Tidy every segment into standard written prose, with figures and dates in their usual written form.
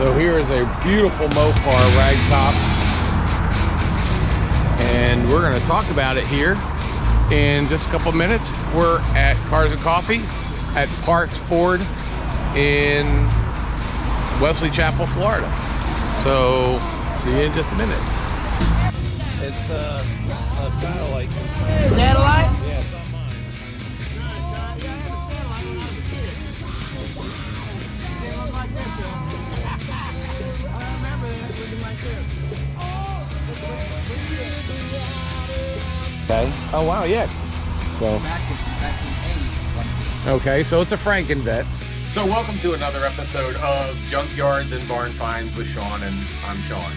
So here is a beautiful Mopar Ragtop, and we're going to talk about it here in just a couple minutes. We're at Cars and Coffee at Parks Ford in Wesley Chapel, Florida. So see you in just a minute. It's a satellite. Satellite? Yeah, it's not mine. Okay. Oh wow, yeah. So. Okay, so it's a Franken-vette. So welcome to another episode of Junkyards and Barn Finds with Sean, and I'm Sean.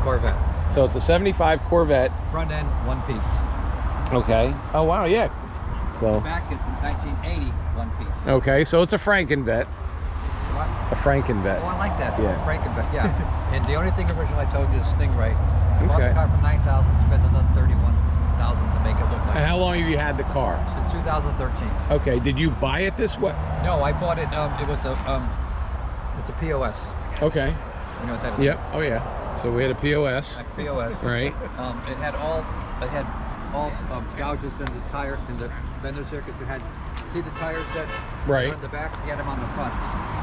Corvette. So it's a 75 Corvette. Front end, one piece. Okay. Oh wow, yeah. So. The back is a 1980 one piece. Okay, so it's a Franken-vette. What? A Franken-vette. Oh, I like that. Yeah. Franken-vette, yeah. And the only thing original I told you is Stingray. I bought Okay. the car for $9,000, spent another $31,000 to make it look like. And how long have you had the car? Since 2013. Okay, did you buy it this way? No, I bought it. It was a it's a POS. Okay. You know what that is? Yep. Oh yeah. So we had a POS. A POS. Right. It had all gouges in the tire in the fender circuits. It had, see the tires that Right. were in the back? He had them on the front,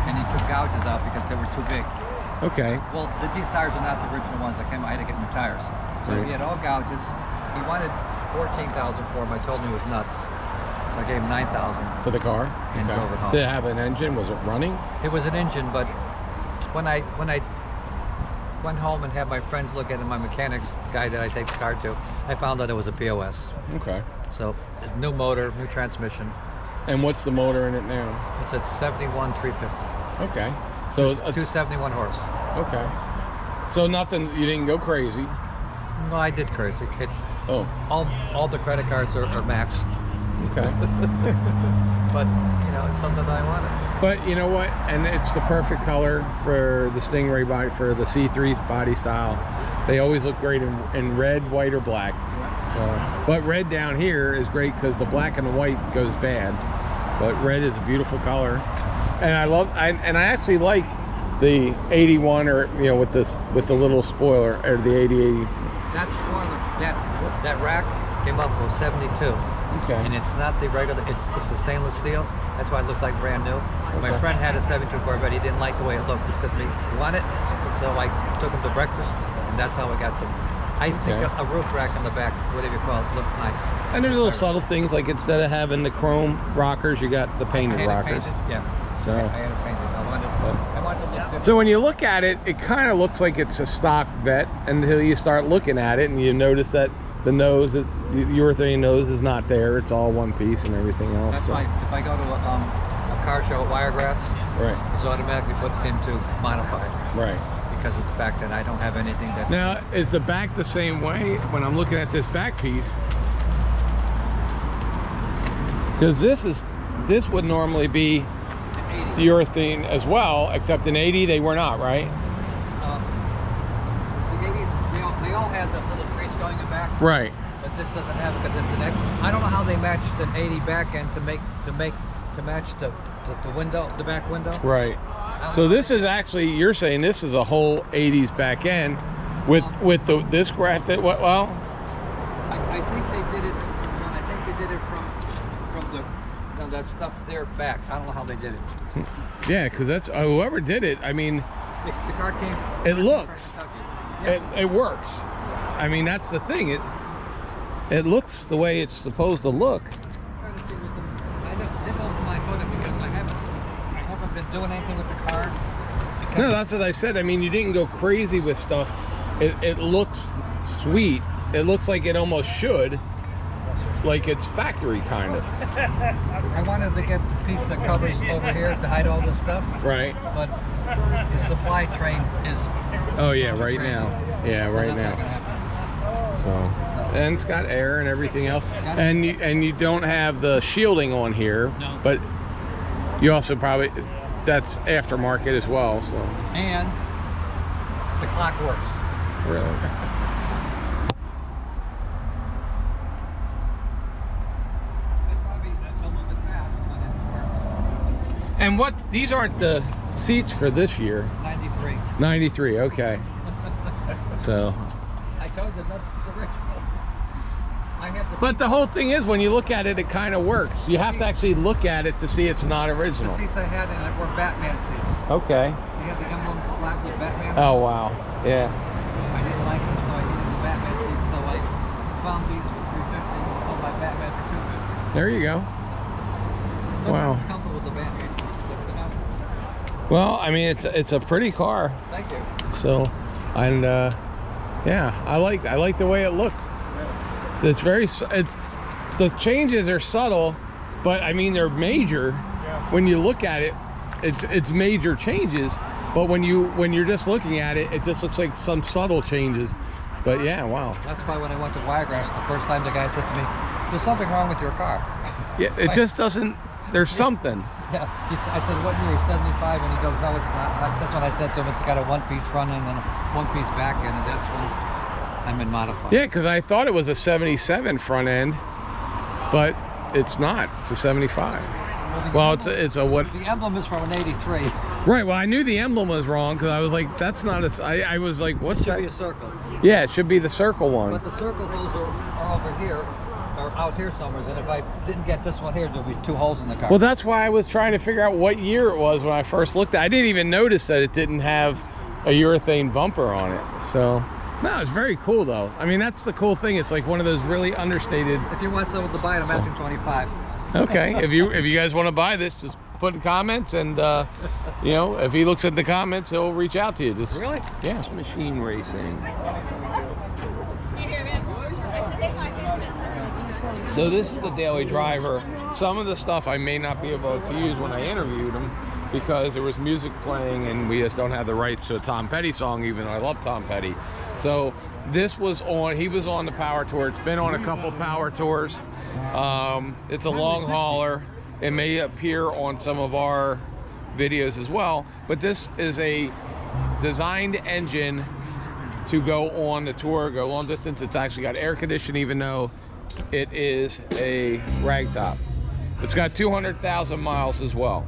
and he took gouges out because they were too big. Okay. Well, these tires are not the original ones that came. I had to get new tires. So Right. he had all gouges. He wanted $14,000 for them. I told him he was nuts. So I gave him $9,000. For the car. And drove it home. Did it have an engine? Was it running? It was an engine, but when I went home and had my friends look at it, my mechanics guy that I take the car to, I found out it was a POS. Okay. So new motor, new transmission. And what's the motor in it now? It's a 71 350. Okay. So it's 271 horse. okay. So nothing. You didn't go crazy. Well, I did crazy. It's Oh. all the credit cards are maxed. Okay. But you know, it's something that I wanted. But you know what? And it's the perfect color for the Stingray body, for the C3 body style. They always look great in red, white, or black. So, but red down here is great because the black and the white goes bad. But red is a beautiful color, and I actually like the 81, or you know, with the little spoiler, or the 8080. That spoiler, that rack came up for 72. Okay. And it's not the regular, it's a stainless steel. That's why it looks like brand new. My friend had a 72 Corvette. He didn't like the way it looked. He said to me, "You want it?" So I took him to breakfast, and that's how I got them. I think a roof rack in the back, whatever you call it, looks nice. And there's little subtle things, like instead of having the chrome rockers, you got the painted rockers. Yeah. So. I had it painted. I wanted to look different. So when you look at it, it kind of looks like it's a stock vet until you start looking at it and you notice that the nose, the urethane nose, is not there. It's all one piece and everything else. That's so. why if I go to a car show at Wiregrass, Right. it's automatically put into modified. Right. Because of the fact that I don't have anything that's... Now, is the back the same way when I'm looking at this back piece? Because this would normally be urethane as well, except in 80 they were not, right? The 80s, they all had that little crease going in back. Right. But this doesn't have it because it's an... I don't know how they matched the 80 back end to match the window, the back window. Right. So this is actually, you're saying this is a whole 80s back end with this grafted, well? I think they did it, Sean, I think they did it from that stuff there back. I don't know how they did it. Yeah, because that's, whoever did it, I mean, The car came from... it looks, Yeah. it works. I mean, that's the thing, it looks the way it's supposed to look. I'm trying to see what I didn't open my motor because I haven't been doing anything with the car. No, that's what I said. I mean, you didn't go crazy with stuff. It looks sweet. It looks like it almost should. Like it's factory kind of. I wanted to get the piece that covers over here to hide all this stuff. Right. But the supply train is... Oh yeah, right crazy. now. Yeah, So right that's not gonna now. happen. So, and it's got air and everything else. And you don't have the shielding on here. No. But you also probably, that's aftermarket as well. So And the clock works. really. It's a little bit fast, but it works. And what, these aren't the seats for this year? 93. 93, okay. So, I told you that's original. I had the but the whole thing is, when you look at it, it kind of works. You have to actually look at it to see it's not original. seats I had in it were Batman seats. Okay. They had the emblem black with Batman. Oh, wow. Yeah. I didn't like them, so I needed the Batman seats. So I found these for $350 and sold my Batman for $250. There you go. Wow. I'm comfortable with the Batman seats, but you know. Well, I mean, it's a pretty car. Thank you. So, and yeah, I like the way it looks. It's the changes are subtle, but I mean they're major. When you look at it, it's major changes. But when you're just looking at it, it just looks like some subtle changes. But yeah, wow. That's why when I went to Wiregrass the first time, the guy said to me, "There's something wrong with your car." Yeah, it just doesn't. There's something. Yeah, I said, "What year? 75?" And he goes, "No, it's not." That's when I said to him, "It's got a one-piece front end and a one-piece back end," and that's when I'm in modified. Yeah, because I thought it was a 77 front end, but it's not. It's a 75. Well, it's a what? The emblem is from an 83. Right. Well, I knew the emblem was wrong because I was like, that's not a. I was like, what's It should that? be a circle. Yeah, it should be the circle one. But the circle holes are over here, or out here somewhere. And if I didn't get this one here, there'll be 2 holes in the car. Well, that's why I was trying to figure out what year it was when I first looked at it. I didn't even notice that it didn't have a urethane bumper on it. So, no, it's very cool though. I mean, that's the cool thing. It's like one of those really understated. If you want someone to buy it, I'm asking 25. Okay, if you guys want to buy this, just put in comments, and you know, if he looks at the comments, he'll reach out to you. Just Really? yeah. Machine racing. So this is the daily driver. Some of the stuff I may not be able to use when I interviewed him because there was music playing and we just don't have the rights to a Tom Petty song, even though I love Tom Petty. So this was on, he was on the power tour. It's been on a couple power tours. It's a long hauler. It may appear on some of our videos as well, but this is a designed engine to go on the tour, go long distance. It's actually got air conditioning, even though it is a Ragtop. It's got 200,000 miles as well.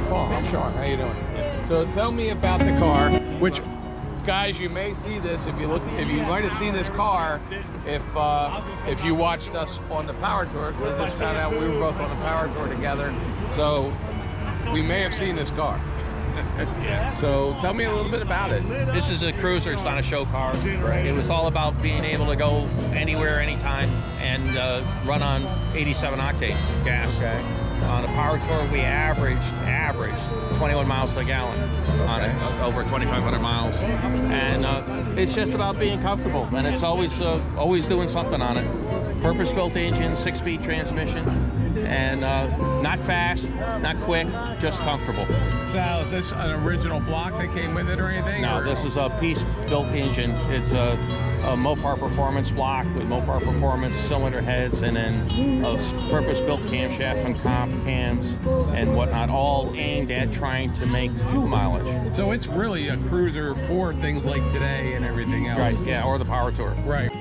I'm Sean. How you doing? So tell me about the car. Which, guys, you may see this if you look. If you might have seen this car, if you watched us on the power tour. We just found out we were both on the power tour together, so we may have seen this car. So tell me a little bit about it. This is a cruiser, it's not a show car. Right. It was all about being able to go anywhere, anytime, and run on 87 octane gas. Okay. On a power tour, we averaged 21 miles to the gallon on it, over 2,500 miles. And it's just about being comfortable, and it's always doing something on it. Purpose-built engine, 6-speed transmission, and not fast, not quick, just comfortable. So is this an original block that came with it or anything? No, or? this is a piece-built engine. It's a Mopar Performance block with Mopar Performance cylinder heads, and then a purpose-built camshaft and comp cams and whatnot, all aimed at trying to make fuel mileage. So it's really a cruiser for things like today and everything else. Right, yeah, or the power tour. Right.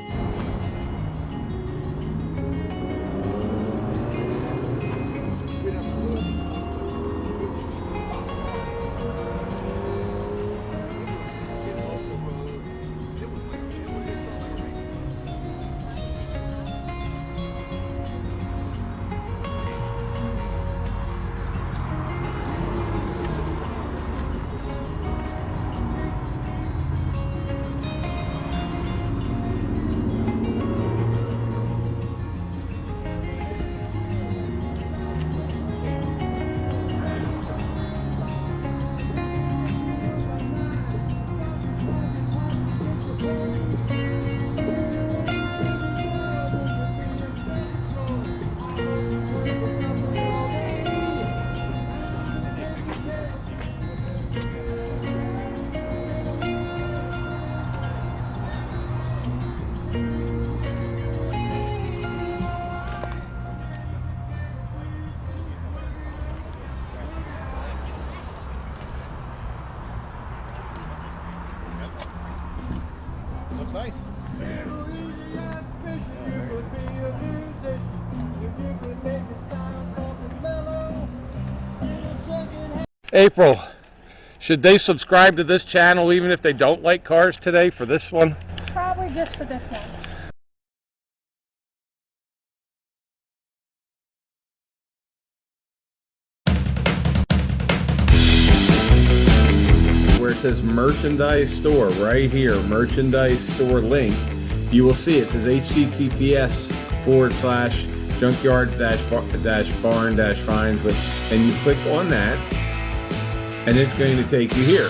Looks nice. April, should they subscribe to this channel even if they don't like cars today for this one? Probably just for this one. Where it says merchandise store right here, merchandise store link, you will see it says https:/junkyards-barn-finds, and you click on that and it's going to take you here.